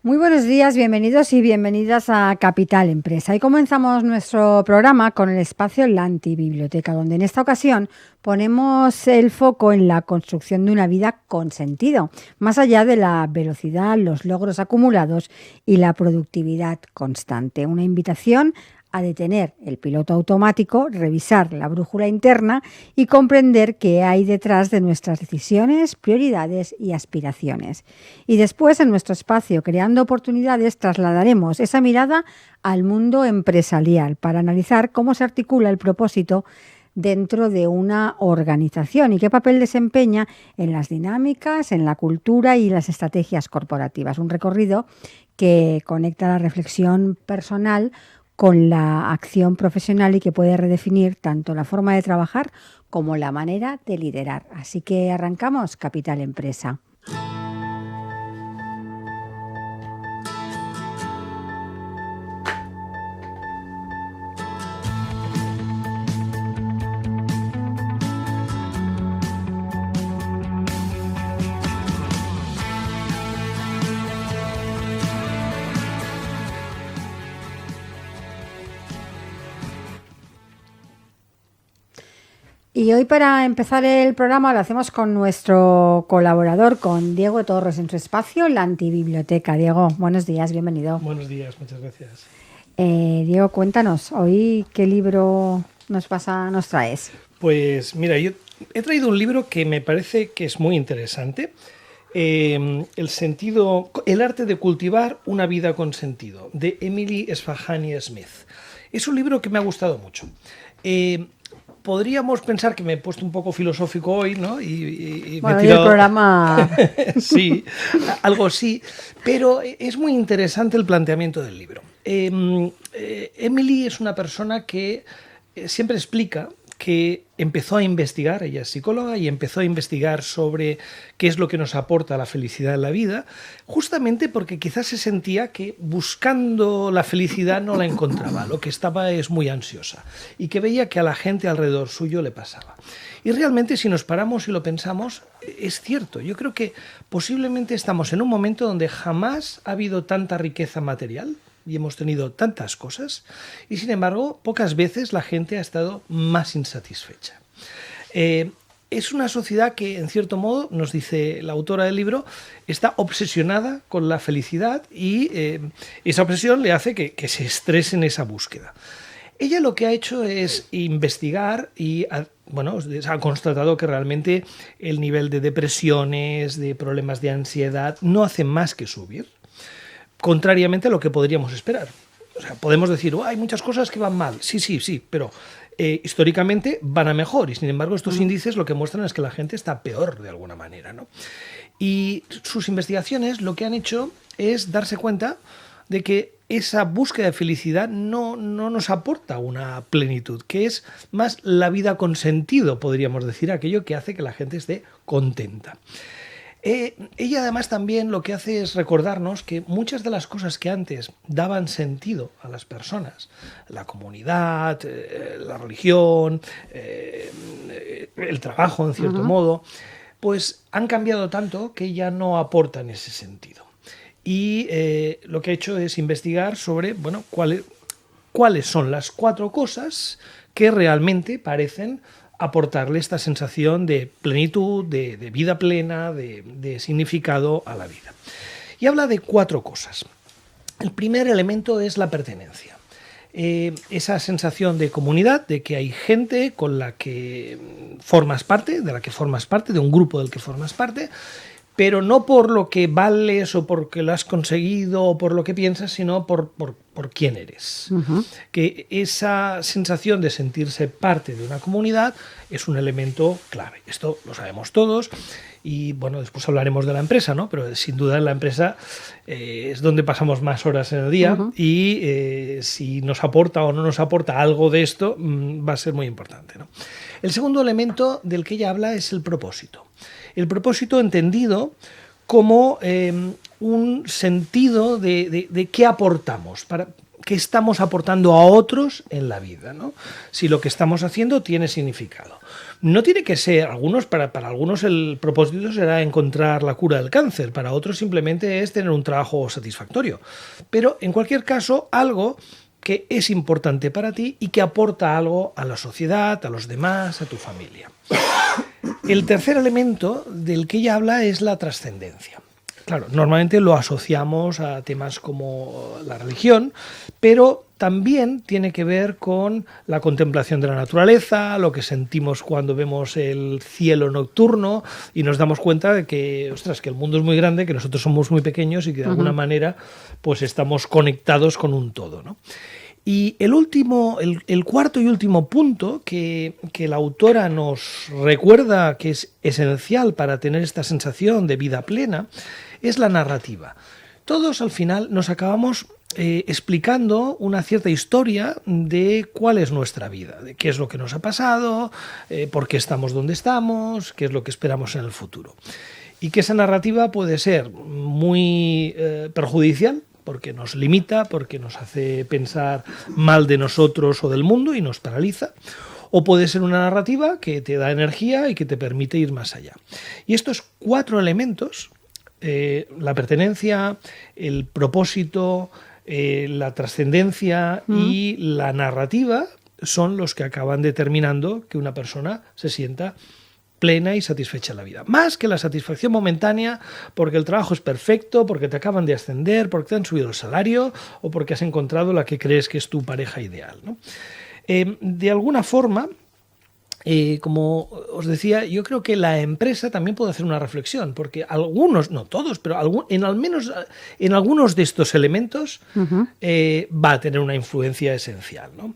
Muy buenos días, bienvenidos y bienvenidas a Capital Empresa. Y comenzamos nuestro programa con el espacio La Antibiblioteca, donde en esta ocasión ponemos el foco en la construcción de una vida con sentido, más allá de la velocidad, los logros acumulados y la productividad constante. Una invitación a detener el piloto automático, revisar la brújula interna y comprender qué hay detrás de nuestras decisiones, prioridades y aspiraciones. Y después, en nuestro espacio Creando Oportunidades, trasladaremos esa mirada al mundo empresarial para analizar cómo se articula el propósito dentro de una organización y qué papel desempeña en las dinámicas, en la cultura y las estrategias corporativas. Un recorrido que conecta la reflexión personal con la acción profesional y que puede redefinir tanto la forma de trabajar como la manera de liderar. Así que arrancamos Capital Empresa. Y hoy, para empezar el programa, lo hacemos con nuestro colaborador, con Diego Torres, en su espacio La Antibiblioteca. Diego, buenos días, bienvenido. Buenos días, muchas gracias. Diego, cuéntanos, hoy qué libro nos traes. Pues mira, yo he traído un libro que me parece que es muy interesante. El arte de cultivar una vida con sentido, de Emily Esfahani Smith. Es un libro que me ha gustado mucho. Podríamos pensar que me he puesto un poco filosófico hoy, ¿no? Y bueno, me he tirado... el programa... Sí, algo así, pero es muy interesante el planteamiento del libro. Emily es una persona que siempre explica que empezó a investigar, ella es psicóloga, y empezó a investigar sobre qué es lo que nos aporta la felicidad en la vida, justamente porque quizás se sentía que buscando la felicidad no la encontraba, lo que estaba es muy ansiosa, y que veía que a la gente alrededor suyo le pasaba. Y realmente, si nos paramos y lo pensamos, es cierto. Yo creo que posiblemente estamos en un momento donde jamás ha habido tanta riqueza material, y hemos tenido tantas cosas, y sin embargo pocas veces la gente ha estado más insatisfecha. Es una sociedad que, en cierto modo, nos dice la autora del libro, está obsesionada con la felicidad y esa obsesión le hace que se estrese en esa búsqueda. Ella lo que ha hecho es investigar y ha constatado que realmente el nivel de depresiones, de problemas de ansiedad, no hace más que subir, contrariamente a lo que podríamos esperar. O sea, podemos decir, hay muchas cosas que van mal. Sí, pero históricamente van a mejor. Y sin embargo, estos índices lo que muestran es que la gente está peor de alguna manera, ¿no? Y sus investigaciones lo que han hecho es darse cuenta de que esa búsqueda de felicidad no nos aporta una plenitud, que es más la vida con sentido, podríamos decir, aquello que hace que la gente esté contenta. Ella además también lo que hace es recordarnos que muchas de las cosas que antes daban sentido a las personas, la comunidad, la religión, el trabajo en cierto modo, pues han cambiado tanto que ya no aportan ese sentido. Y lo que ha hecho es investigar sobre cuáles son las 4 cosas que realmente parecen aportarle esta sensación de plenitud, de vida plena, de significado a la vida. Y habla de 4 cosas. El primer elemento es la pertenencia. Esa sensación de comunidad, de que hay gente con la que formas parte, de un grupo del que formas parte, pero no por lo que vales o porque lo has conseguido o por lo que piensas, sino por quién eres. Que esa sensación de sentirse parte de una comunidad es un elemento clave. Esto lo sabemos todos y después hablaremos de la empresa, ¿no? Pero sin duda en la empresa es donde pasamos más horas en el día y si nos aporta o no nos aporta algo de esto va a ser muy importante, ¿no? El segundo elemento del que ella habla es el propósito. El propósito entendido como un sentido de qué aportamos. qué estamos aportando a otros en la vida, ¿no? Si lo que estamos haciendo tiene significado. No tiene que ser, para algunos el propósito será encontrar la cura del cáncer, para otros simplemente es tener un trabajo satisfactorio. Pero en cualquier caso, algo que es importante para ti y que aporta algo a la sociedad, a los demás, a tu familia. El tercer elemento del que ella habla es la trascendencia. Claro, normalmente lo asociamos a temas como la religión, pero también tiene que ver con la contemplación de la naturaleza, lo que sentimos cuando vemos el cielo nocturno y nos damos cuenta de que, ostras, que el mundo es muy grande, que nosotros somos muy pequeños y que de alguna manera pues estamos conectados con un todo, ¿no? Y el cuarto y último punto que la autora nos recuerda que es esencial para tener esta sensación de vida plena es la narrativa. Todos al final nos acabamos explicando una cierta historia de cuál es nuestra vida, de qué es lo que nos ha pasado, por qué estamos donde estamos, qué es lo que esperamos en el futuro. Y que esa narrativa puede ser muy perjudicial, porque nos limita, porque nos hace pensar mal de nosotros o del mundo y nos paraliza, o puede ser una narrativa que te da energía y que te permite ir más allá. Y estos 4 elementos, la pertenencia, el propósito, la trascendencia y la narrativa, son los que acaban determinando que una persona se sienta plena y satisfecha en la vida. Más que la satisfacción momentánea porque el trabajo es perfecto, porque te acaban de ascender, porque te han subido el salario o porque has encontrado la que crees que es tu pareja ideal, ¿no? De alguna forma, como os decía, yo creo que la empresa también puede hacer una reflexión, porque algunos, no todos, pero al menos en algunos de estos elementos va a tener una influencia esencial, ¿no?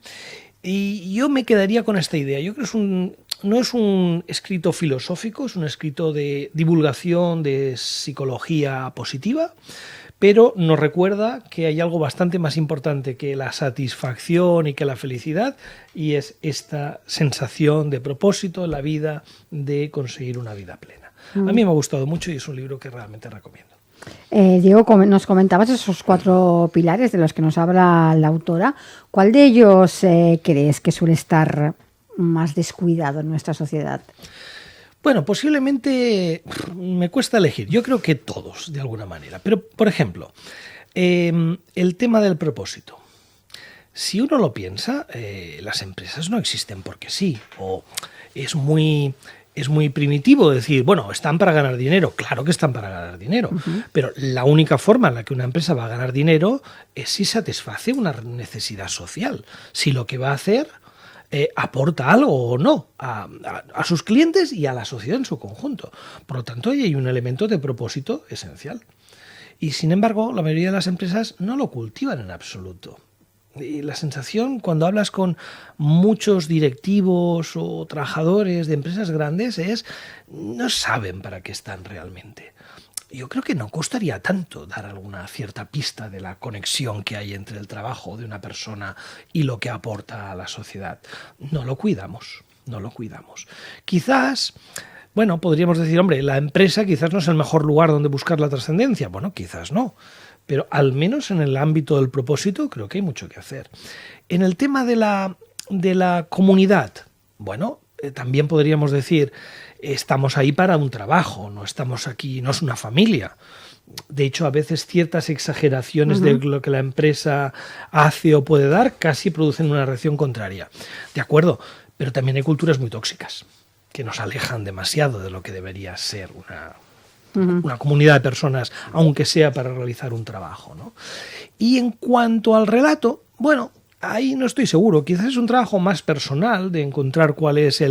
Y yo me quedaría con esta idea. Yo creo que no es un escrito filosófico, es un escrito de divulgación de psicología positiva, pero nos recuerda que hay algo bastante más importante que la satisfacción y que la felicidad, y es esta sensación de propósito en la vida, de conseguir una vida plena. A mí me ha gustado mucho y es un libro que realmente recomiendo. Diego, nos comentabas esos 4 pilares de los que nos habla la autora. ¿Cuál de ellos crees que suele estar más descuidado en nuestra sociedad? Bueno, posiblemente me cuesta elegir. Yo creo que todos, de alguna manera. Pero, por ejemplo, el tema del propósito. Si uno lo piensa, las empresas no existen porque sí. O es muy primitivo decir, bueno, están para ganar dinero. Claro que están para ganar dinero. Pero la única forma en la que una empresa va a ganar dinero es si satisface una necesidad social. Si lo que va a hacer aporta algo o no a sus clientes y a la sociedad en su conjunto. Por lo tanto, ahí hay un elemento de propósito esencial. Y sin embargo, la mayoría de las empresas no lo cultivan en absoluto. Y la sensación cuando hablas con muchos directivos o trabajadores de empresas grandes es no saben para qué están realmente. Yo creo que no costaría tanto dar alguna cierta pista de la conexión que hay entre el trabajo de una persona y lo que aporta a la sociedad. No lo cuidamos. Quizás, bueno, podríamos decir, hombre, la empresa quizás no es el mejor lugar donde buscar la trascendencia. Bueno, quizás no. Pero al menos en el ámbito del propósito creo que hay mucho que hacer. En el tema de la comunidad, bueno, también podríamos decir, estamos ahí para un trabajo, no estamos aquí, no es una familia. De hecho, a veces ciertas exageraciones de lo que la empresa hace o puede dar casi producen una reacción contraria. De acuerdo, pero también hay culturas muy tóxicas que nos alejan demasiado de lo que debería ser una comunidad de personas, aunque sea para realizar un trabajo, ¿no? Y en cuanto al relato, bueno, ahí no estoy seguro. Quizás es un trabajo más personal de encontrar cuál es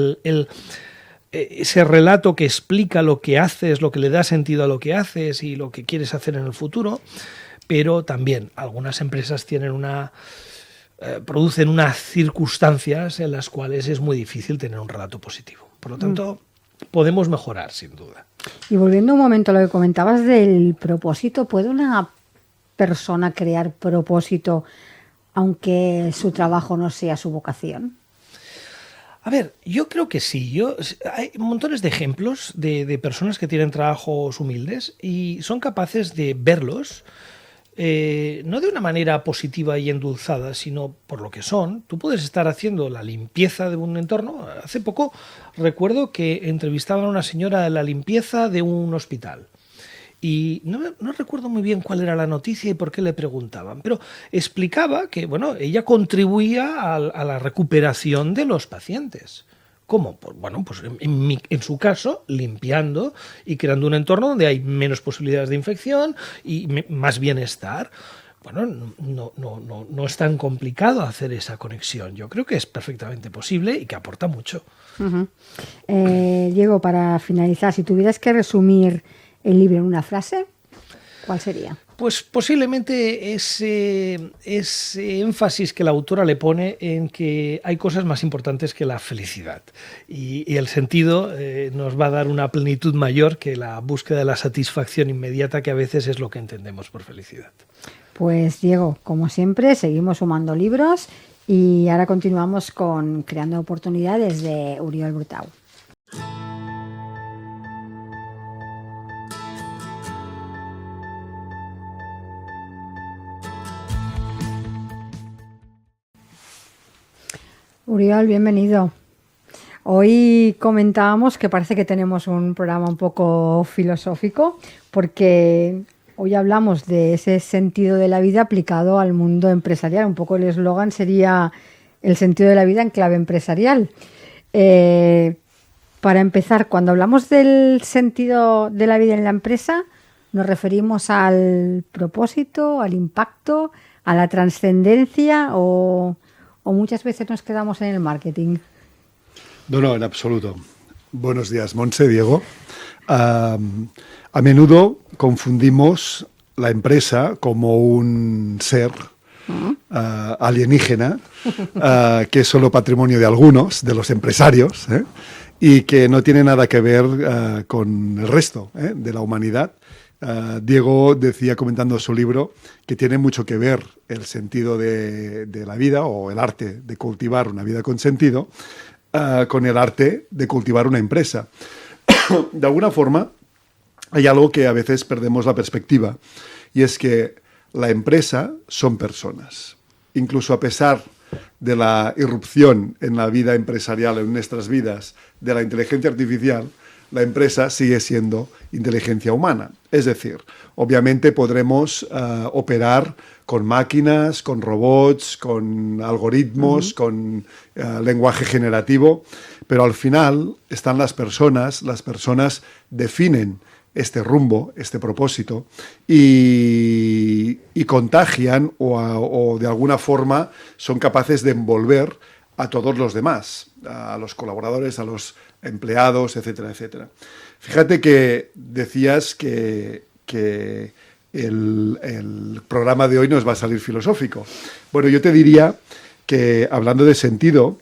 ese relato que explica lo que haces, lo que le da sentido a lo que haces y lo que quieres hacer en el futuro. Pero también algunas empresas producen unas circunstancias en las cuales es muy difícil tener un relato positivo. Por lo tanto, podemos mejorar, sin duda. Y volviendo un momento a lo que comentabas del propósito, ¿puede una persona crear propósito aunque su trabajo no sea su vocación? A ver, yo creo que sí. Hay montones de ejemplos de personas que tienen trabajos humildes y son capaces de verlos no de una manera positiva y endulzada, sino por lo que son. Tú puedes estar haciendo la limpieza de un entorno. Hace poco recuerdo que entrevistaban a una señora de la limpieza de un hospital. Y no recuerdo muy bien cuál era la noticia y por qué le preguntaban, pero explicaba que, bueno, ella contribuía a la recuperación de los pacientes. ¿Cómo? Pues, bueno, pues en su caso, limpiando y creando un entorno donde hay menos posibilidades de infección y más bienestar. Bueno, no es tan complicado hacer esa conexión. Yo creo que es perfectamente posible y que aporta mucho. Uh-huh. Diego, para finalizar, si tuvieras que resumir el libro en una frase, ¿cuál sería? Pues posiblemente ese énfasis que la autora le pone en que hay cosas más importantes que la felicidad. Y el sentido nos va a dar una plenitud mayor que la búsqueda de la satisfacción inmediata, que a veces es lo que entendemos por felicidad. Pues Diego, como siempre, seguimos sumando libros y ahora continuamos con Creando Oportunidades de Uriol Brutau. Uriol, bienvenido. Hoy comentábamos que parece que tenemos un programa un poco filosófico porque hoy hablamos de ese sentido de la vida aplicado al mundo empresarial. Un poco el eslogan sería el sentido de la vida en clave empresarial. Para empezar, cuando hablamos del sentido de la vida en la empresa, ¿nos referimos al propósito, al impacto, a la trascendencia o muchas veces nos quedamos en el marketing? No, en absoluto. Buenos días, Montse, Diego. A menudo confundimos la empresa como un ser alienígena que es solo patrimonio de algunos, de los empresarios, y que no tiene nada que ver con el resto de la humanidad. Diego decía, comentando su libro, que tiene mucho que ver el sentido de la vida o el arte de cultivar una vida con sentido con el arte de cultivar una empresa. De alguna forma, hay algo que a veces perdemos la perspectiva, y es que la empresa son personas. Incluso a pesar de la irrupción en la vida empresarial, en nuestras vidas, de la inteligencia artificial, la empresa sigue siendo inteligencia humana. Es decir, obviamente podremos operar con máquinas, con robots, con algoritmos, con lenguaje generativo, pero al final están las personas definen este rumbo, este propósito, y contagian o de alguna forma son capaces de envolver a todos los demás, a los colaboradores, a los empleados, etcétera, etcétera. Fíjate que decías que el programa de hoy nos va a salir filosófico. Bueno, yo te diría que, hablando de sentido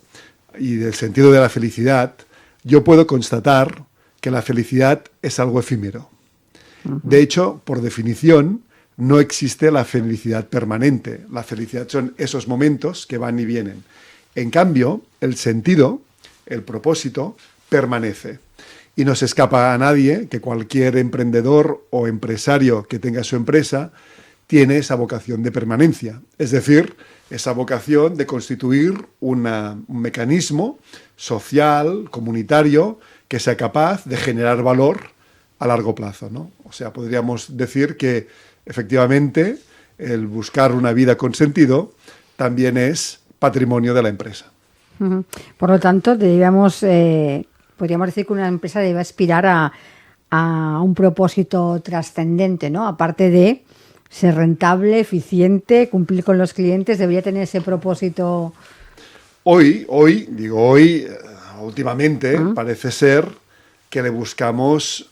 y del sentido de la felicidad, yo puedo constatar que la felicidad es algo efímero. De hecho, por definición, no existe la felicidad permanente. La felicidad son esos momentos que van y vienen. En cambio, el sentido, el propósito, permanece. Y no se escapa a nadie que cualquier emprendedor o empresario que tenga su empresa tiene esa vocación de permanencia. Es decir, esa vocación de constituir un mecanismo social, comunitario, que sea capaz de generar valor a largo plazo, ¿no? O sea, podríamos decir que efectivamente el buscar una vida con sentido también es patrimonio de la empresa. Por lo tanto, podríamos decir que una empresa debe aspirar a un propósito trascendente, ¿no? Aparte de ser rentable, eficiente, cumplir con los clientes, debería tener ese propósito. Últimamente parece ser que le buscamos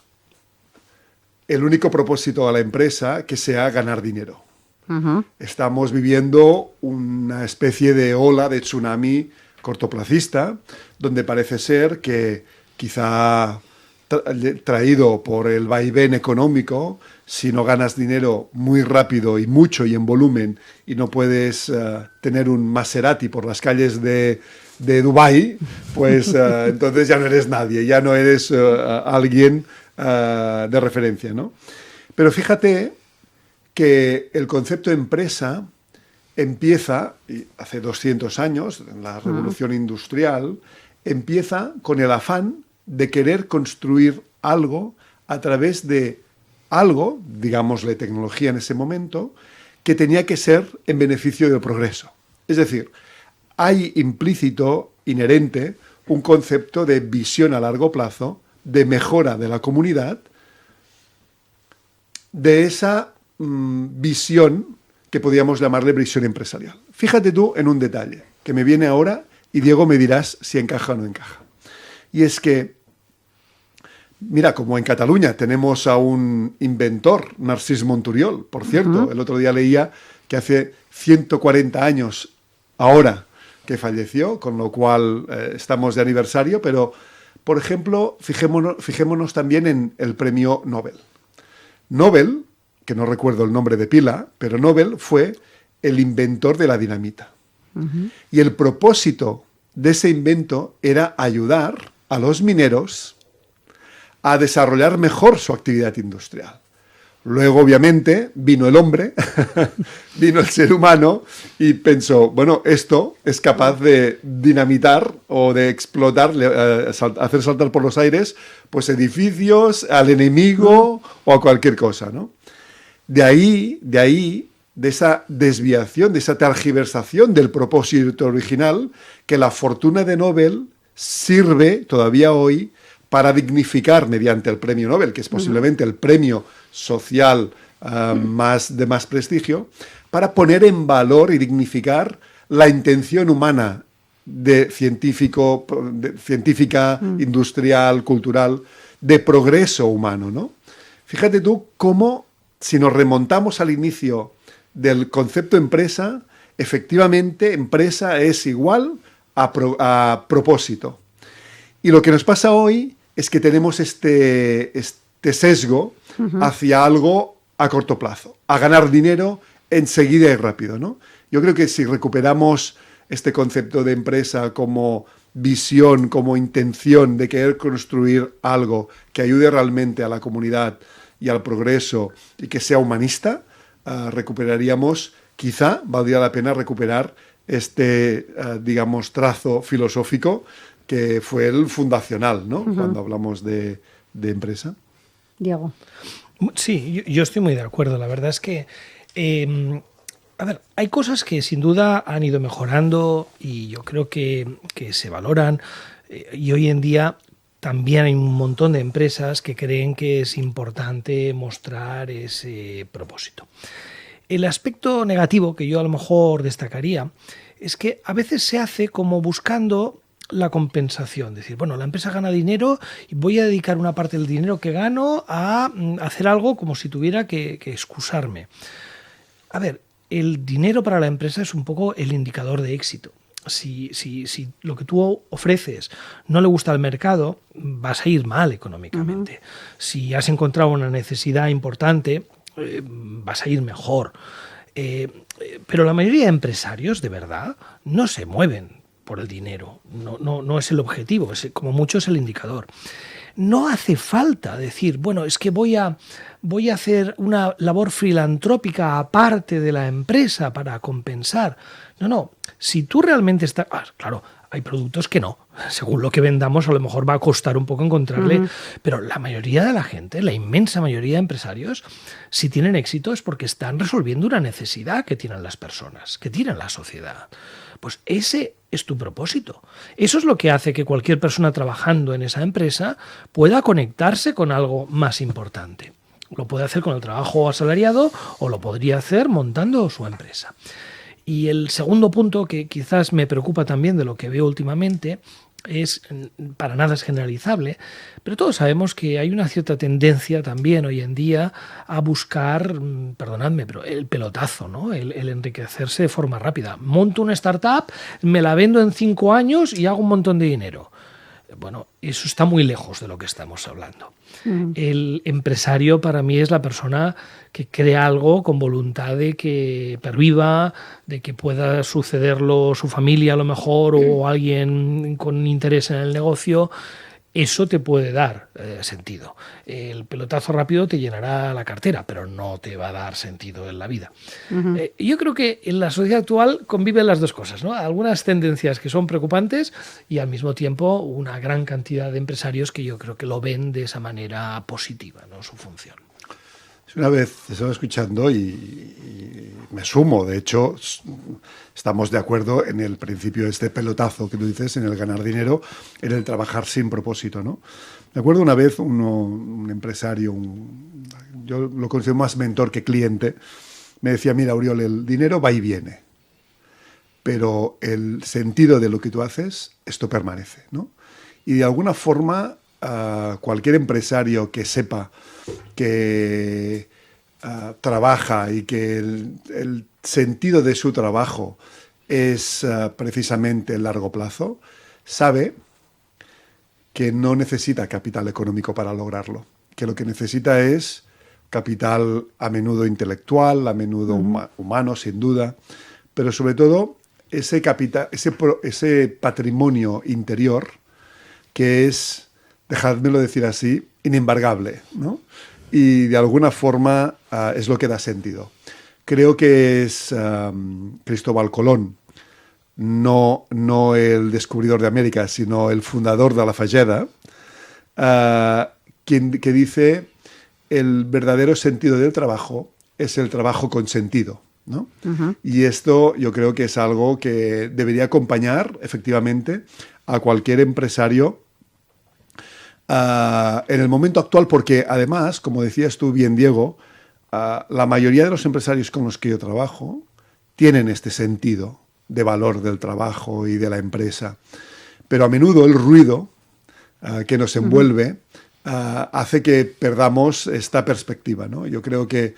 el único propósito a la empresa que sea ganar dinero. Estamos viviendo una especie de ola de tsunami cortoplacista, donde parece ser que quizá traído por el vaivén económico, si no ganas dinero muy rápido y mucho y en volumen y no puedes tener un Maserati por las calles de Dubái, pues entonces ya no eres nadie, ya no eres alguien de referencia, ¿no? Pero fíjate que el concepto empresa empieza, hace 200 años, en la revolución industrial, empieza con el afán de querer construir algo a través de algo, digámosle tecnología en ese momento, que tenía que ser en beneficio del progreso. Es decir, hay implícito, inherente, un concepto de visión a largo plazo, de mejora de la comunidad, de esa visión que podríamos llamarle visión empresarial. Fíjate tú en un detalle que me viene ahora y Diego me dirás si encaja o no encaja. Y es que, mira, como en Cataluña tenemos a un inventor, Narcís Monturiol, por cierto, el otro día leía que hace 140 años ahora que falleció, con lo cual estamos de aniversario, pero, por ejemplo, fijémonos también en el premio Nobel. Nobel, que no recuerdo el nombre de pila, pero Nobel fue el inventor de la dinamita. Y el propósito de ese invento era ayudar a los mineros a desarrollar mejor su actividad industrial. Luego, obviamente, vino el hombre, vino el ser humano y pensó, bueno, esto es capaz de dinamitar o de explotar, hacer saltar por los aires, pues edificios, al enemigo o a cualquier cosa, ¿no? De ahí, de esa desviación, de esa tergiversación del propósito original, que la fortuna de Nobel sirve todavía hoy para dignificar mediante el premio Nobel, que es posiblemente el premio social de más prestigio, para poner en valor y dignificar la intención humana científica, industrial, cultural, de progreso humano, ¿no? Fíjate tú cómo, si nos remontamos al inicio del concepto empresa, efectivamente empresa es igual a propósito. Y lo que nos pasa hoy es que tenemos este sesgo hacia algo a corto plazo, a ganar dinero enseguida y rápido, ¿no? Yo creo que si recuperamos este concepto de empresa como visión, como intención de querer construir algo que ayude realmente a la comunidad y al progreso y que sea humanista, recuperaríamos, quizá valdría la pena recuperar digamos, trazo filosófico que fue el fundacional, ¿no? Cuando hablamos de empresa. Diego. Sí, yo estoy muy de acuerdo. La verdad es que, a ver, hay cosas que sin duda han ido mejorando y yo creo que se valoran. Y hoy en día también hay un montón de empresas que creen que es importante mostrar ese propósito. El aspecto negativo que yo a lo mejor destacaría es que a veces se hace como buscando la compensación, decir, bueno, la empresa gana dinero y voy a dedicar una parte del dinero que gano a hacer algo como si tuviera que excusarme. A ver, el dinero para la empresa es un poco el indicador de éxito. Si lo que tú ofreces no le gusta al mercado, vas a ir mal económicamente. Si has encontrado una necesidad importante, vas a ir mejor. Pero la mayoría de empresarios, de verdad, no se mueven por el dinero. No es el objetivo, como mucho es el indicador. No hace falta decir, bueno, es que voy a hacer una labor filantrópica aparte de la empresa para compensar. No. Si tú realmente estás... claro, hay productos que no. Según lo que vendamos, a lo mejor va a costar un poco encontrarle. Pero la mayoría de la gente, la inmensa mayoría de empresarios, si tienen éxito es porque están resolviendo una necesidad que tienen las personas, que tiene la sociedad. Pues ese es tu propósito. Eso es lo que hace que cualquier persona trabajando en esa empresa pueda conectarse con algo más importante. Lo puede hacer con el trabajo asalariado o lo podría hacer montando su empresa. Y el segundo punto que quizás me preocupa también de lo que veo últimamente es, para nada es generalizable, pero todos sabemos que hay una cierta tendencia también hoy en día a buscar, perdonadme, pero el pelotazo, ¿no? El enriquecerse de forma rápida. Monto una startup, me la vendo en 5 años y hago un montón de dinero. Bueno, eso está muy lejos de lo que estamos hablando. El empresario para mí es la persona que crea algo con voluntad de que perviva, de que pueda sucederlo su familia a lo mejor o alguien con interés en el negocio. eso te puede dar sentido. El pelotazo rápido te llenará la cartera, pero no te va a dar sentido en la vida. Yo creo que en la sociedad actual conviven las dos cosas, ¿no? Algunas tendencias que son preocupantes y al mismo tiempo una gran cantidad de empresarios que yo creo que lo ven de esa manera positiva, ¿no? Su función. Una vez te estaba escuchando y me sumo. De hecho, estamos de acuerdo en el principio de este pelotazo que tú dices, en el ganar dinero, en el trabajar sin propósito, ¿no? Me acuerdo una vez un empresario, yo lo considero más mentor que cliente, me decía, mira, Oriol, el dinero va y viene, pero el sentido de lo que tú haces, esto permanece, ¿no? Y de alguna forma, cualquier empresario que sepa que trabaja y que el sentido de su trabajo es precisamente el largo plazo, sabe que no necesita capital económico para lograrlo, que lo que necesita es capital a menudo intelectual, a menudo humano, sin duda, pero sobre todo ese capital, ese patrimonio interior que es, dejádmelo decir así, inembargable, ¿no? Y de alguna forma es lo que da sentido. Creo que es Cristóbal Colón, no el descubridor de América, sino el fundador de la Falleda, que dice el verdadero sentido del trabajo es el trabajo con sentido, ¿no? Y esto yo creo que es algo que debería acompañar efectivamente a cualquier empresario en el momento actual, porque además, como decías tú bien, Diego, la mayoría de los empresarios con los que yo trabajo tienen este sentido de valor del trabajo y de la empresa. Pero a menudo el ruido que nos envuelve hace que perdamos esta perspectiva, ¿no? Yo creo que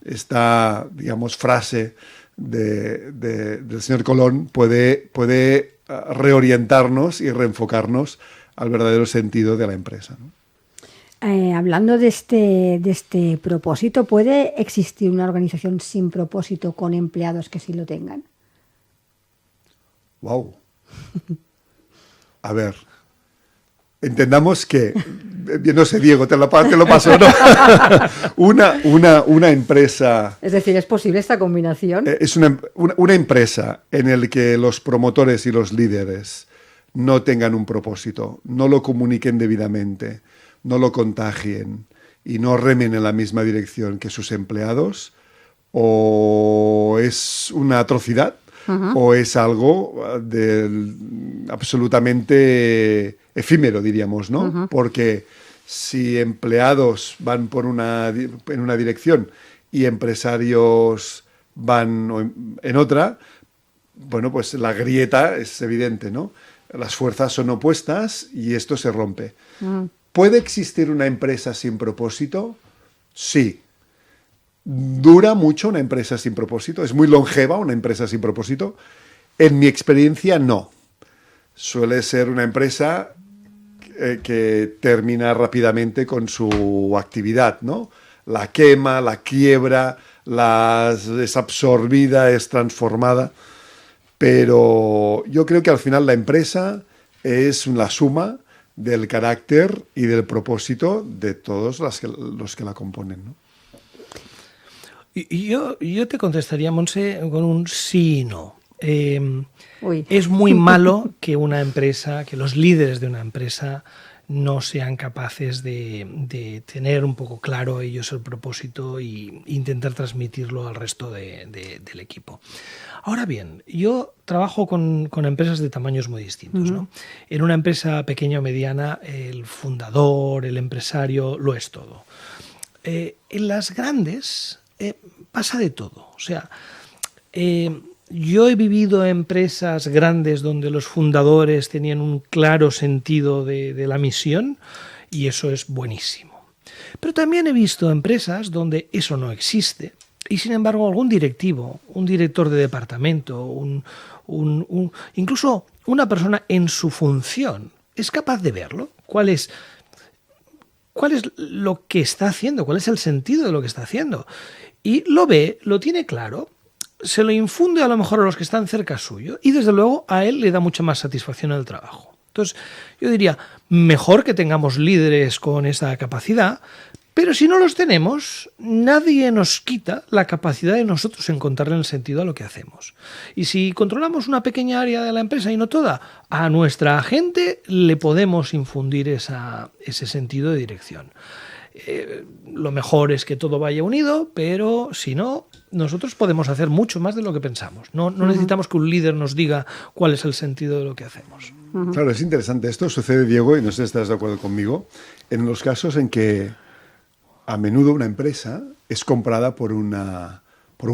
esta, digamos, frase del señor Colón puede reorientarnos y reenfocarnos al verdadero sentido de la empresa, ¿no? Hablando de este propósito, ¿puede existir una organización sin propósito con empleados que sí lo tengan? Wow. A ver, entendamos que, no sé, Diego, te lo paso, ¿no? una empresa... Es decir, ¿es posible esta combinación? Es una empresa en la que los promotores y los líderes no tengan un propósito, no lo comuniquen debidamente, no lo contagien y no remen en la misma dirección que sus empleados, o es una atrocidad o es algo absolutamente efímero, diríamos, ¿no? Porque si empleados van en una dirección y empresarios van en otra, bueno, pues la grieta es evidente, ¿no? Las fuerzas son opuestas y esto se rompe. ¿Puede existir una empresa sin propósito? Sí. ¿Dura mucho una empresa sin propósito? ¿Es muy longeva una empresa sin propósito? En mi experiencia, no. Suele ser una empresa que termina rápidamente con su actividad, ¿no? La quema, la quiebra, es absorbida, es transformada. Pero yo creo que al final la empresa es la suma del carácter y del propósito de todos los que la componen, ¿no? Y yo te contestaría, Montse, con un sí y no. Es muy malo que los líderes de una empresa no sean capaces de tener un poco claro ellos el propósito e intentar transmitirlo al resto del equipo. Ahora bien, yo trabajo con empresas de tamaños muy distintos, ¿no? En una empresa pequeña o mediana, el fundador, el empresario, lo es todo. En las grandes pasa de todo. O sea, yo he vivido empresas grandes donde los fundadores tenían un claro sentido de la misión y eso es buenísimo. Pero también he visto empresas donde eso no existe y sin embargo algún directivo, un director de departamento, incluso una persona en su función es capaz de verlo. ¿Cuál es lo que está haciendo? ¿Cuál es el sentido de lo que está haciendo? Y lo ve, lo tiene claro, se lo infunde a lo mejor a los que están cerca suyo y desde luego a él le da mucha más satisfacción el trabajo. Entonces, yo diría, mejor que tengamos líderes con esa capacidad, pero si no los tenemos, nadie nos quita la capacidad de nosotros encontrarle el sentido a lo que hacemos. Y si controlamos una pequeña área de la empresa y no toda, a nuestra gente le podemos infundir ese sentido de dirección. Lo mejor es que todo vaya unido, pero si no, nosotros podemos hacer mucho más de lo que pensamos. No necesitamos que un líder nos diga cuál es el sentido de lo que hacemos. Claro, es interesante. Esto sucede, Diego, y no sé si estás de acuerdo conmigo, en los casos en que a menudo una empresa es comprada por un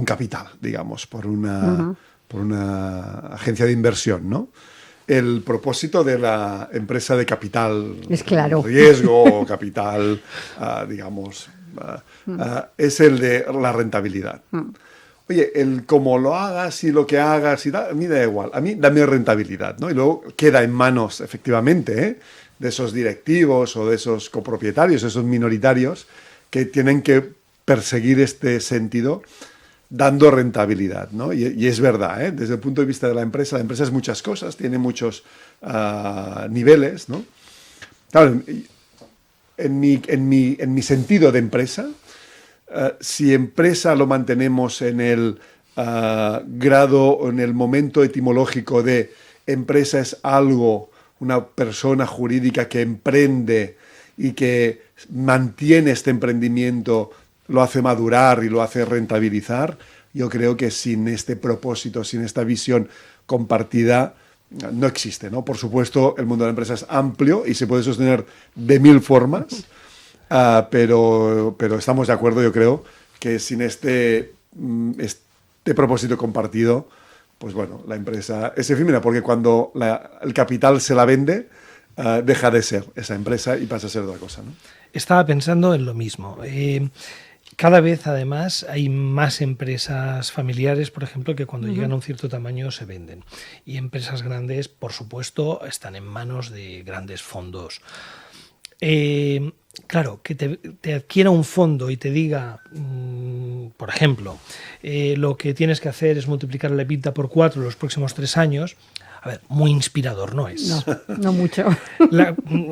capital, digamos, por una agencia de inversión, ¿no? El propósito de la empresa de capital es claro. Riesgo, capital, digamos, es el de la rentabilidad. Oye, el cómo lo hagas y lo que hagas y tal, a mí da igual, a mí dame rentabilidad, ¿no? Y luego queda en manos, efectivamente, de esos directivos o de esos copropietarios, esos minoritarios, que tienen que perseguir este sentido dando rentabilidad, ¿no? Y es verdad, desde el punto de vista de la empresa es muchas cosas, tiene muchos niveles, ¿no? Claro, en mi sentido de empresa, si empresa lo mantenemos en el grado o en el momento etimológico de empresa es algo, una persona jurídica que emprende y que mantiene este emprendimiento, lo hace madurar y lo hace rentabilizar, yo creo que sin este propósito, sin esta visión compartida, no existe, ¿no? Por supuesto, el mundo de la empresa es amplio y se puede sostener de 1000 formas, pero estamos de acuerdo, yo creo, que sin este propósito compartido, pues bueno, la empresa es efímera, porque cuando el capital se la vende, deja de ser esa empresa y pasa a ser otra cosa, ¿no? Estaba pensando en lo mismo. Cada vez, además, hay más empresas familiares, por ejemplo, que cuando llegan a un cierto tamaño se venden. Y empresas grandes, por supuesto, están en manos de grandes fondos. Claro, que te adquiera un fondo y te diga, por ejemplo, lo que tienes que hacer es multiplicar la EBITDA por 4 en los próximos 3 años, a ver, muy inspirador no es. No mucho.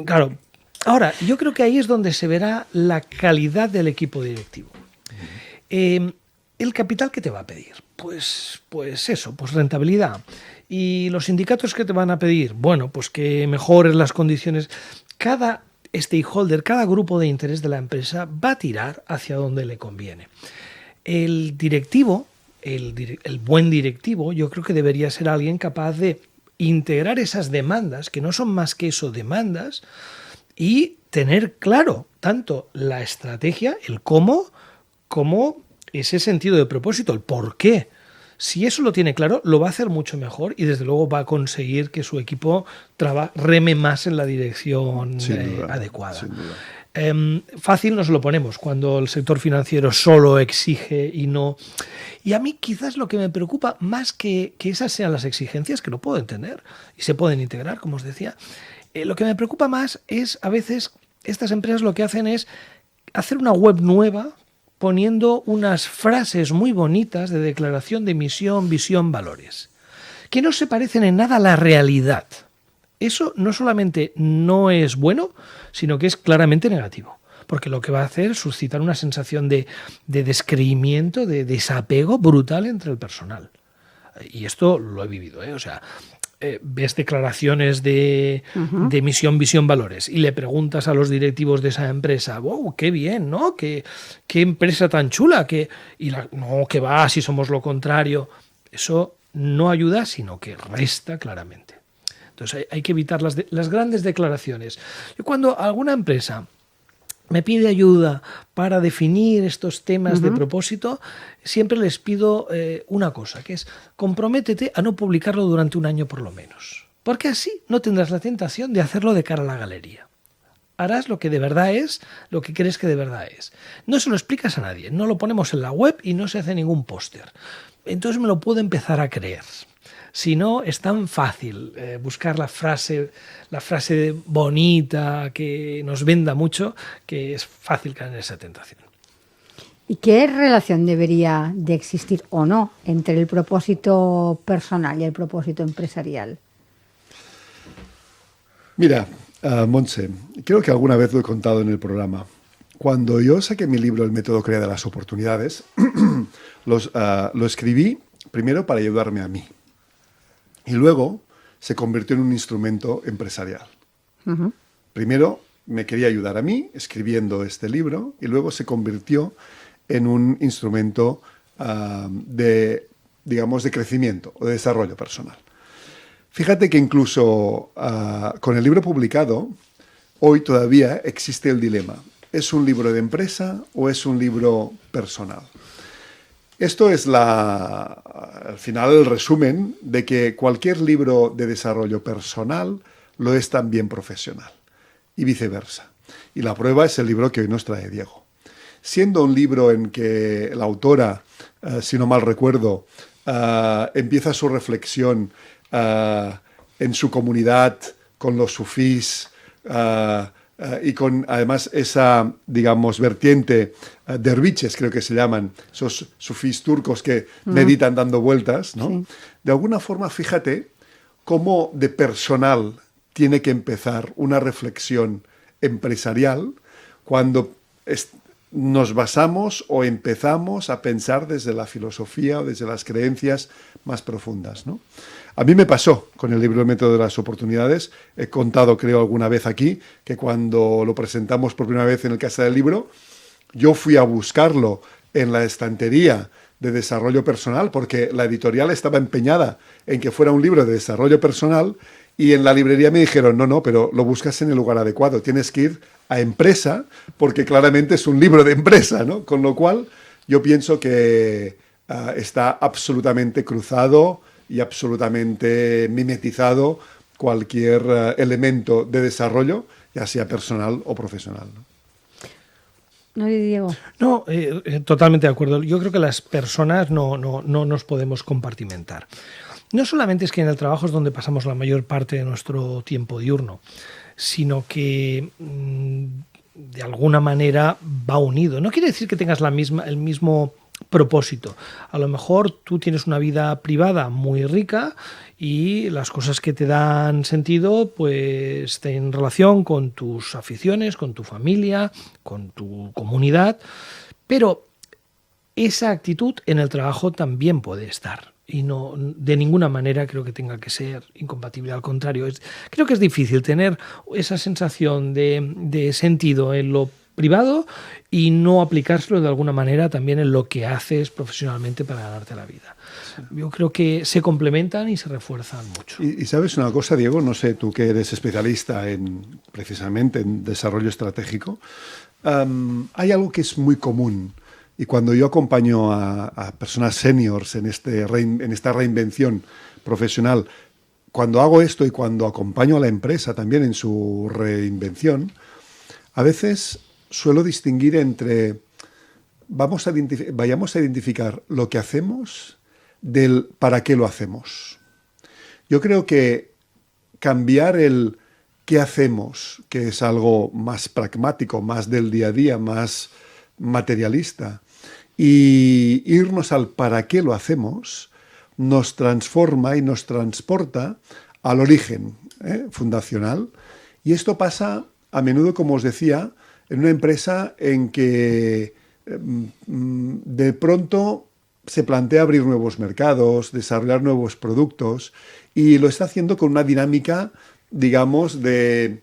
Claro. Ahora, yo creo que ahí es donde se verá la calidad del equipo directivo. ¿El capital que te va a pedir? Pues eso, pues rentabilidad. ¿Y los sindicatos que te van a pedir? Bueno, pues que mejores las condiciones. Cada stakeholder, cada grupo de interés de la empresa va a tirar hacia donde le conviene. El directivo, el buen directivo, yo creo que debería ser alguien capaz de integrar esas demandas, que no son más que eso, demandas, y tener claro tanto la estrategia, el cómo, como ese sentido de propósito, el por qué. Si eso lo tiene claro, lo va a hacer mucho mejor y desde luego va a conseguir que su equipo reme más en la dirección adecuada. Sin duda. Fácil nos lo ponemos cuando el sector financiero solo exige y no... Y a mí quizás lo que me preocupa más que esas sean las exigencias, que lo puedo entender y se pueden integrar, como os decía, lo que me preocupa más es a veces estas empresas lo que hacen es hacer una web nueva poniendo unas frases muy bonitas de declaración de misión, visión, valores, que no se parecen en nada a la realidad. Eso no solamente no es bueno, sino que es claramente negativo, porque lo que va a hacer es suscitar una sensación de descreimiento, de desapego brutal entre el personal. Y esto lo he vivido, o sea... ves declaraciones de misión, visión, valores y le preguntas a los directivos de esa empresa, wow, qué bien, ¿no? Qué empresa tan chula, no, que va, si somos lo contrario. Eso no ayuda, sino que resta claramente. Entonces hay que evitar las grandes declaraciones. Yo cuando alguna empresa me pide ayuda para definir estos temas de propósito, siempre les pido una cosa, que es comprométete a no publicarlo durante un año por lo menos. Porque así no tendrás la tentación de hacerlo de cara a la galería. Harás lo que de verdad es, lo que crees que de verdad es. No se lo explicas a nadie, no lo ponemos en la web y no se hace ningún póster. Entonces me lo puedo empezar a creer. Si no, es tan fácil buscar la frase bonita que nos venda mucho, que es fácil caer en esa tentación. ¿Y qué relación debería de existir o no entre el propósito personal y el propósito empresarial? Mira, Montse, creo que alguna vez lo he contado en el programa. Cuando yo saqué mi libro El método CREA de las oportunidades, lo escribí primero para ayudarme a mí. Y luego se convirtió en un instrumento empresarial. Ujú. Primero me quería ayudar a mí escribiendo este libro y luego se convirtió en un instrumento digamos, de crecimiento o de desarrollo personal. Fíjate que incluso con el libro publicado, hoy todavía existe el dilema. ¿Es un libro de empresa o es un libro personal? Esto es al final el resumen de que cualquier libro de desarrollo personal lo es también profesional y viceversa. Y la prueba es el libro que hoy nos trae Diego. Siendo un libro en que la autora, si no mal recuerdo, empieza su reflexión en su comunidad con los sufís y con además esa, digamos, vertiente derviches, creo que se llaman, esos sufís turcos que meditan dando vueltas, ¿no? Sí. De alguna forma, fíjate cómo de personal tiene que empezar una reflexión empresarial cuando nos basamos o empezamos a pensar desde la filosofía o desde las creencias más profundas, ¿no? A mí me pasó con el libro El método de las oportunidades. He contado, creo, alguna vez aquí, que cuando lo presentamos por primera vez en el Casa del Libro, yo fui a buscarlo en la estantería de desarrollo personal, porque la editorial estaba empeñada en que fuera un libro de desarrollo personal, y en la librería me dijeron, no, pero lo buscas en el lugar adecuado, tienes que ir a empresa, porque claramente es un libro de empresa, ¿no? Con lo cual, yo pienso que está absolutamente cruzado y absolutamente mimetizado cualquier elemento de desarrollo, ya sea personal o profesional, ¿no? No, Diego. No, totalmente de acuerdo. Yo creo que las personas no nos podemos compartimentar. No solamente es que en el trabajo es donde pasamos la mayor parte de nuestro tiempo diurno, sino que de alguna manera va unido. No quiere decir que tengas el mismo propósito. A lo mejor tú tienes una vida privada muy rica y las cosas que te dan sentido pues en relación con tus aficiones, con tu familia, con tu comunidad, pero esa actitud en el trabajo también puede estar. Y no, de ninguna manera creo que tenga que ser incompatible. Al contrario, creo que es difícil tener esa sensación de sentido en lo privado y no aplicárselo de alguna manera también en lo que haces profesionalmente para ganarte la vida. Sí. Yo creo que se complementan y se refuerzan mucho. Y sabes una cosa, Diego, no sé, tú que eres especialista precisamente en desarrollo estratégico, hay algo que es muy común. Y cuando yo acompaño a personas seniors en esta reinvención profesional, cuando hago esto y cuando acompaño a la empresa también en su reinvención, a veces suelo distinguir entre vayamos a identificar lo que hacemos del para qué lo hacemos. Yo creo que cambiar el qué hacemos, que es algo más pragmático, más del día a día, más materialista, y irnos al para qué lo hacemos, nos transforma y nos transporta al origen fundacional. Y esto pasa a menudo, como os decía, en una empresa en que de pronto se plantea abrir nuevos mercados, desarrollar nuevos productos, y lo está haciendo con una dinámica, digamos, desde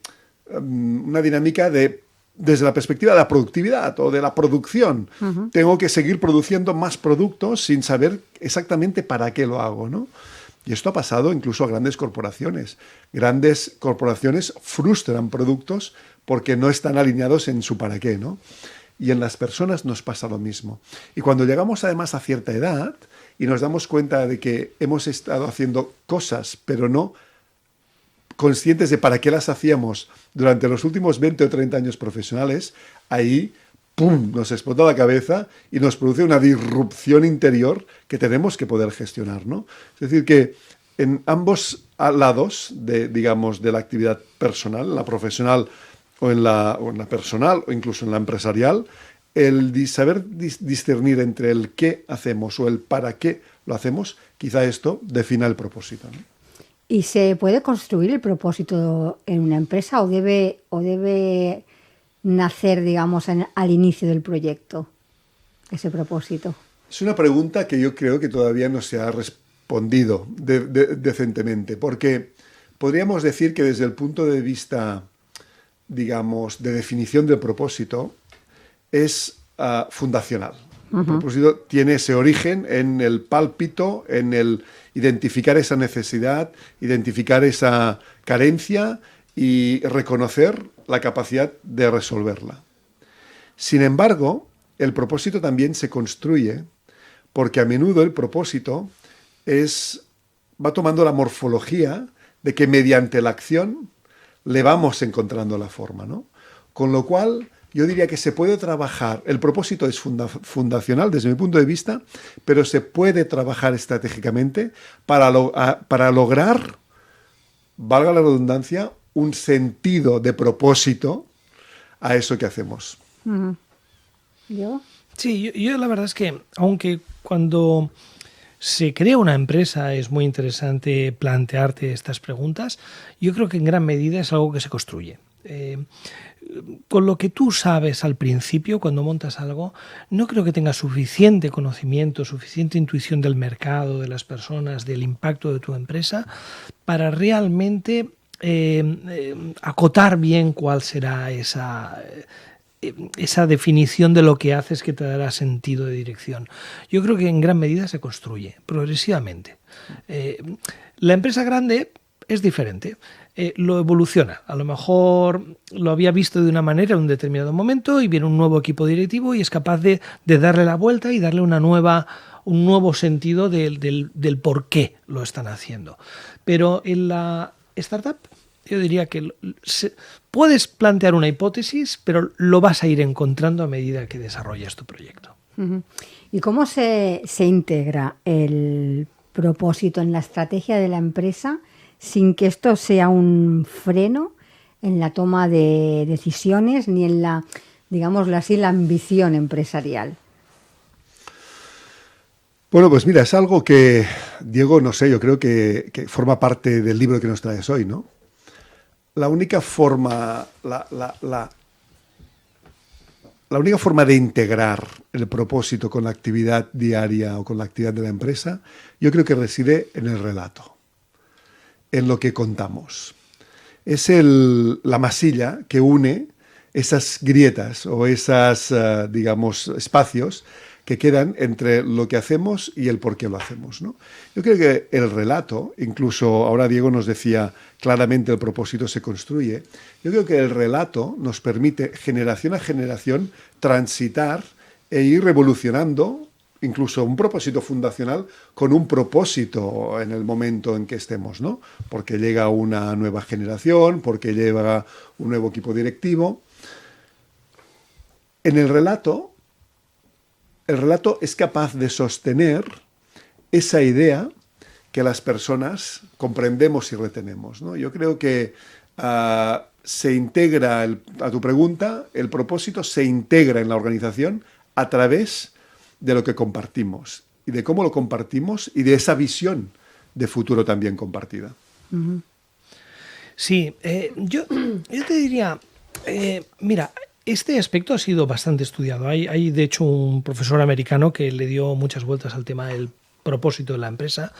la perspectiva de la productividad o de la producción. Uh-huh. Tengo que seguir produciendo más productos sin saber exactamente para qué lo hago, ¿no? Y esto ha pasado incluso a grandes corporaciones. Grandes corporaciones frustran productos porque no están alineados en su para qué, ¿no? Y en las personas nos pasa lo mismo. Y cuando llegamos además a cierta edad y nos damos cuenta de que hemos estado haciendo cosas, pero no conscientes de para qué las hacíamos durante los últimos 20 o 30 años profesionales, ahí, ¡pum!, nos explota la cabeza y nos produce una disrupción interior que tenemos que poder gestionar, ¿no? Es decir, que en ambos lados de la actividad personal, en la profesional o en la personal o incluso en la empresarial, el saber discernir entre el qué hacemos o el para qué lo hacemos, quizá esto defina el propósito, ¿no? ¿Y se puede construir el propósito en una empresa o debe nacer, digamos, al inicio del proyecto, ese propósito? Es una pregunta que yo creo que todavía no se ha respondido decentemente, porque podríamos decir que desde el punto de vista, digamos, de definición del propósito, es fundacional. El propósito tiene ese origen en el pálpito, en el identificar esa necesidad, identificar esa carencia y reconocer la capacidad de resolverla. Sin embargo, el propósito también se construye porque a menudo el propósito va tomando la morfología de que mediante la acción le vamos encontrando la forma, ¿no? Con lo cual, yo diría que se puede trabajar, el propósito es fundacional desde mi punto de vista, pero se puede trabajar estratégicamente para lograr, valga la redundancia, un sentido de propósito a eso que hacemos. ¿Yo? Sí, yo la verdad es que, aunque cuando se crea una empresa es muy interesante plantearte estas preguntas, yo creo que en gran medida es algo que se construye. Con lo que tú sabes al principio, cuando montas algo, no creo que tengas suficiente conocimiento, suficiente intuición del mercado, de las personas, del impacto de tu empresa, para realmente acotar bien cuál será esa definición de lo que haces que te dará sentido de dirección. Yo creo que en gran medida se construye progresivamente. La empresa grande es diferente. Lo evoluciona. A lo mejor lo había visto de una manera en un determinado momento y viene un nuevo equipo directivo y es capaz de darle la vuelta y darle un nuevo sentido del por qué lo están haciendo. Pero en la startup yo diría que puedes plantear una hipótesis, pero lo vas a ir encontrando a medida que desarrollas tu proyecto. ¿Y cómo se integra el propósito en la estrategia de la empresa sin que esto sea un freno en la toma de decisiones ni en la, digámoslo así, la ambición empresarial? Bueno, pues mira, es algo que, Diego, no sé, yo creo que forma parte del libro que nos traes hoy, ¿no? La única forma, la única forma de integrar el propósito con la actividad diaria o con la actividad de la empresa, yo creo que reside en el relato, en lo que contamos. Es la masilla que une esas grietas o esas, digamos, espacios que quedan entre lo que hacemos y el por qué lo hacemos, ¿no? Yo creo que el relato, incluso ahora Diego nos decía claramente el propósito se construye, yo creo que el relato nos permite generación a generación transitar e ir revolucionando incluso un propósito fundacional con un propósito en el momento en que estemos, ¿no? Porque llega una nueva generación, porque llega un nuevo equipo directivo. En el relato es capaz de sostener esa idea que las personas comprendemos y retenemos, ¿no? Yo creo que se integra, a tu pregunta, el propósito se integra en la organización a través de lo que compartimos y de cómo lo compartimos y de esa visión de futuro también compartida. Sí, yo te diría, mira, este aspecto ha sido bastante estudiado. Hay, de hecho, un profesor americano que le dio muchas vueltas al tema del propósito de la empresa.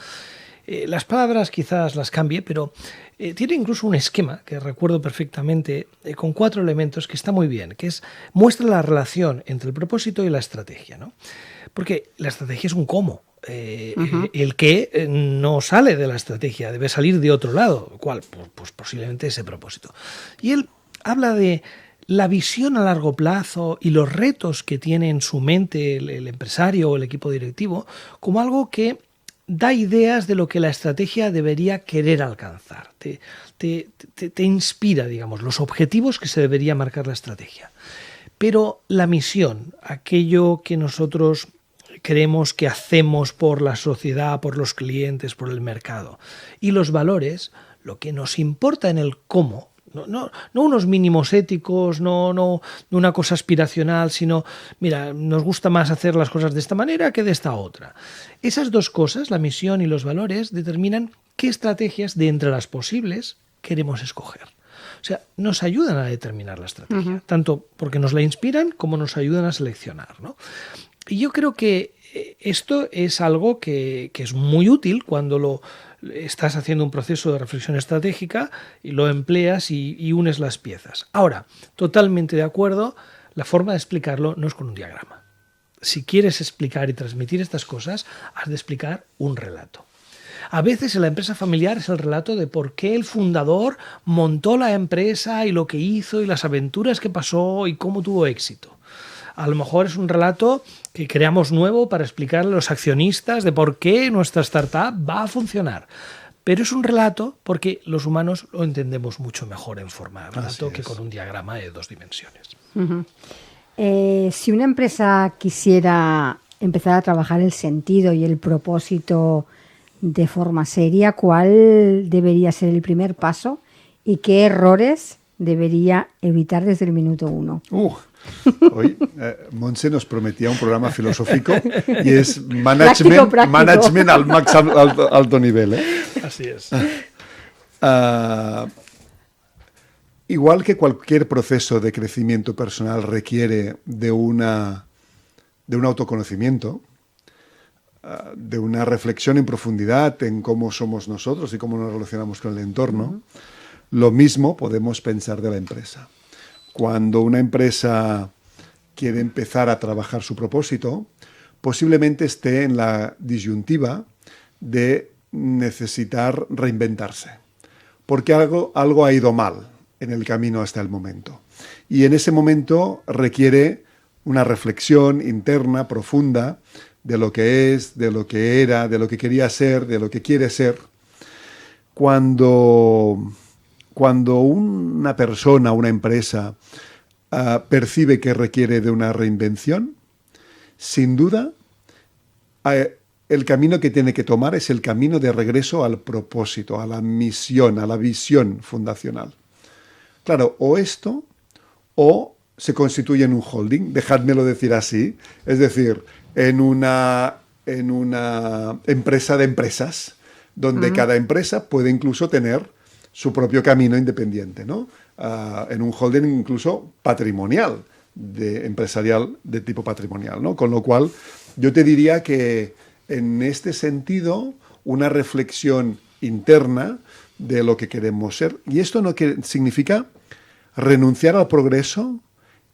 Las palabras quizás las cambie, pero tiene incluso un esquema que recuerdo perfectamente con 4 elementos que está muy bien, que muestra la relación entre el propósito y la estrategia, ¿no? Porque la estrategia es un cómo. El qué no sale de la estrategia, debe salir de otro lado, ¿cuál? Pues posiblemente ese propósito. Y él habla de la visión a largo plazo y los retos que tiene en su mente el empresario o el equipo directivo como algo que da ideas de lo que la estrategia debería querer alcanzar. Te inspira, digamos, los objetivos que se debería marcar la estrategia. Pero la misión, aquello que nosotros creemos que hacemos por la sociedad, por los clientes, por el mercado, y los valores, lo que nos importa en el cómo, No unos mínimos éticos, no una cosa aspiracional, sino, mira, nos gusta más hacer las cosas de esta manera que de esta otra. Esas dos cosas, la misión y los valores, determinan qué estrategias de entre las posibles queremos escoger. O sea, nos ayudan a determinar la estrategia, tanto porque nos la inspiran como nos ayudan a seleccionar, ¿no? Y yo creo que esto es algo que es muy útil cuando estás haciendo un proceso de reflexión estratégica y lo empleas y unes las piezas. Ahora, totalmente de acuerdo, la forma de explicarlo no es con un diagrama. Si quieres explicar y transmitir estas cosas, has de explicar un relato. A veces en la empresa familiar es el relato de por qué el fundador montó la empresa y lo que hizo y las aventuras que pasó y cómo tuvo éxito. A lo mejor es un relato que creamos nuevo para explicarle a los accionistas de por qué nuestra startup va a funcionar. Pero es un relato porque los humanos lo entendemos mucho mejor en forma de relato que con un diagrama de 2 dimensiones. Si una empresa quisiera empezar a trabajar el sentido y el propósito de forma seria, ¿cuál debería ser el primer paso y qué errores debería evitar desde el minuto 1? Hoy Montse nos prometía un programa filosófico y es management al alto nivel. Así es. Igual que cualquier proceso de crecimiento personal requiere de un autoconocimiento, de una reflexión en profundidad en cómo somos nosotros y cómo nos relacionamos con el entorno, lo mismo podemos pensar de la empresa. Cuando una empresa quiere empezar a trabajar su propósito, posiblemente esté en la disyuntiva de necesitar reinventarse, porque algo ha ido mal en el camino hasta el momento. Y en ese momento requiere una reflexión interna, profunda, de lo que es, de lo que era, de lo que quería ser, de lo que quiere ser. Cuando una persona, una empresa, percibe que requiere de una reinvención, sin duda, el camino que tiene que tomar es el camino de regreso al propósito, a la misión, a la visión fundacional. Claro, o esto, o se constituye en un holding, dejádmelo decir así, es decir, en una empresa de empresas, donde cada empresa puede incluso tener su propio camino independiente, ¿no? En un holding incluso patrimonial, empresarial de tipo patrimonial, ¿no? Con lo cual, yo te diría que en este sentido, una reflexión interna de lo que queremos ser, y esto no significa renunciar al progreso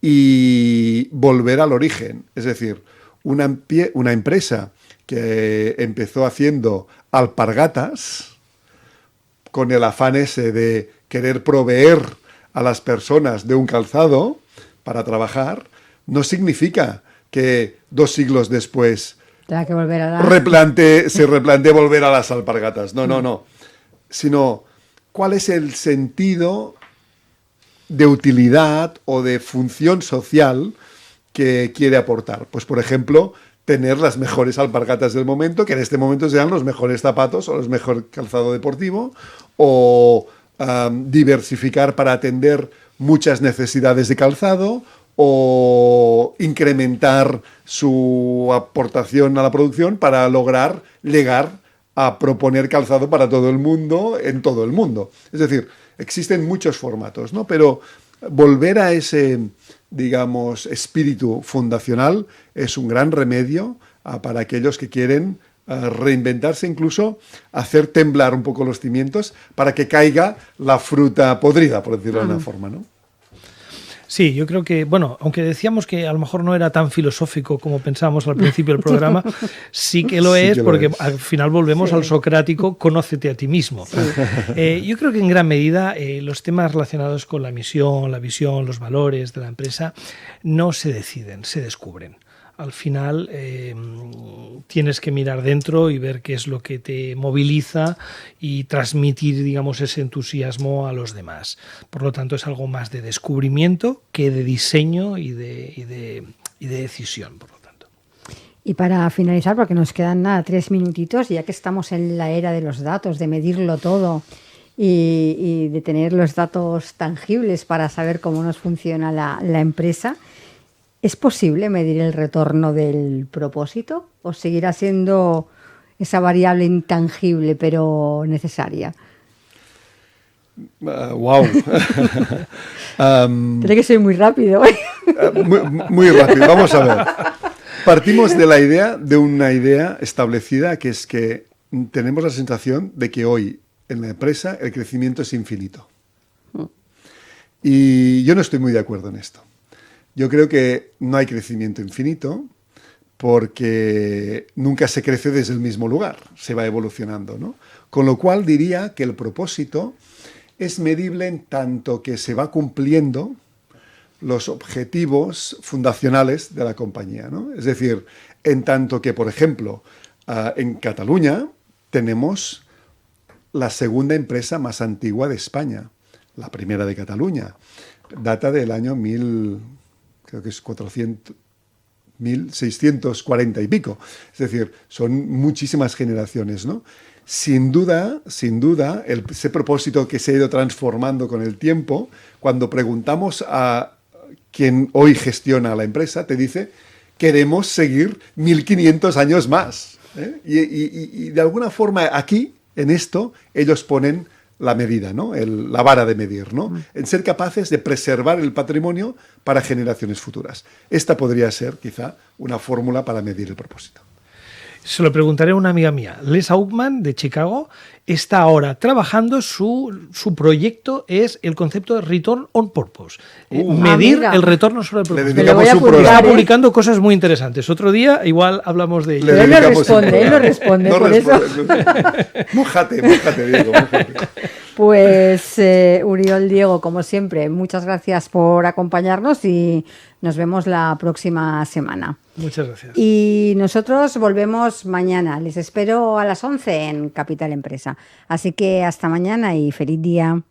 y volver al origen, es decir, una empresa que empezó haciendo alpargatas con el afán ese de querer proveer a las personas de un calzado para trabajar, no significa que 2 siglos después tenga que volver a se replantee volver a las alpargatas. No. Sino, ¿cuál es el sentido de utilidad o de función social que quiere aportar? Pues, por ejemplo, tener las mejores alpargatas del momento, que en este momento sean los mejores zapatos o los mejor calzado deportivo, o diversificar para atender muchas necesidades de calzado, o incrementar su aportación a la producción para lograr llegar a proponer calzado para todo el mundo, en todo el mundo. Es decir, existen muchos formatos, ¿no? Pero volver a ese, digamos, espíritu fundacional es un gran remedio para aquellos que quieren reinventarse, incluso hacer temblar un poco los cimientos para que caiga la fruta podrida, por decirlo de una forma, ¿no? Sí, yo creo que, bueno, aunque decíamos que a lo mejor no era tan filosófico como pensábamos al principio del programa, sí que lo es, porque al final volvemos al socrático, conócete a ti mismo. Yo creo que en gran medida los temas relacionados con la misión, la visión, los valores de la empresa no se deciden, se descubren. Al final tienes que mirar dentro y ver qué es lo que te moviliza y transmitir, digamos, ese entusiasmo a los demás. Por lo tanto, es algo más de descubrimiento que de diseño y de decisión, por lo tanto. Y para finalizar, porque nos quedan 3 minutitos, ya que estamos en la era de los datos, de medirlo todo y de tener los datos tangibles para saber cómo nos funciona la empresa. ¿Es posible medir el retorno del propósito o seguirá siendo esa variable intangible pero necesaria? Wow. Tiene que ser muy rápido. Muy rápido, vamos a ver. Partimos de una idea establecida, que es que tenemos la sensación de que hoy en la empresa el crecimiento es infinito. Y yo no estoy muy de acuerdo en esto. Yo creo que no hay crecimiento infinito porque nunca se crece desde el mismo lugar, se va evolucionando, ¿no? Con lo cual diría que el propósito es medible en tanto que se va cumpliendo los objetivos fundacionales de la compañía, ¿no? Es decir, en tanto que, por ejemplo, en Cataluña tenemos la segunda empresa más antigua de España, la primera de Cataluña, data del año 1640 y pico. Es decir, son muchísimas generaciones, ¿no? Sin duda, ese propósito que se ha ido transformando con el tiempo, cuando preguntamos a quien hoy gestiona la empresa, te dice, queremos seguir 1500 años más, ¿eh? Y de alguna forma aquí, en esto, ellos ponen la medida, ¿no? La vara de medir, ¿no? En ser capaces de preservar el patrimonio para generaciones futuras. Esta podría ser, quizá, una fórmula para medir el propósito. Se lo preguntaré a una amiga mía. Les Augman, de Chicago, está ahora trabajando, su proyecto es el concepto de Return on Purpose. Medir el retorno sobre el propósito. Está publicando cosas muy interesantes. Otro día igual hablamos de ello. Él no responde, por eso. Mójate, Diego, mójate. Pues Uriol, Diego, como siempre, muchas gracias por acompañarnos y nos vemos la próxima semana. Muchas gracias. Y nosotros volvemos mañana. Les espero a las 11 en Capital Empresa. Así que hasta mañana y feliz día.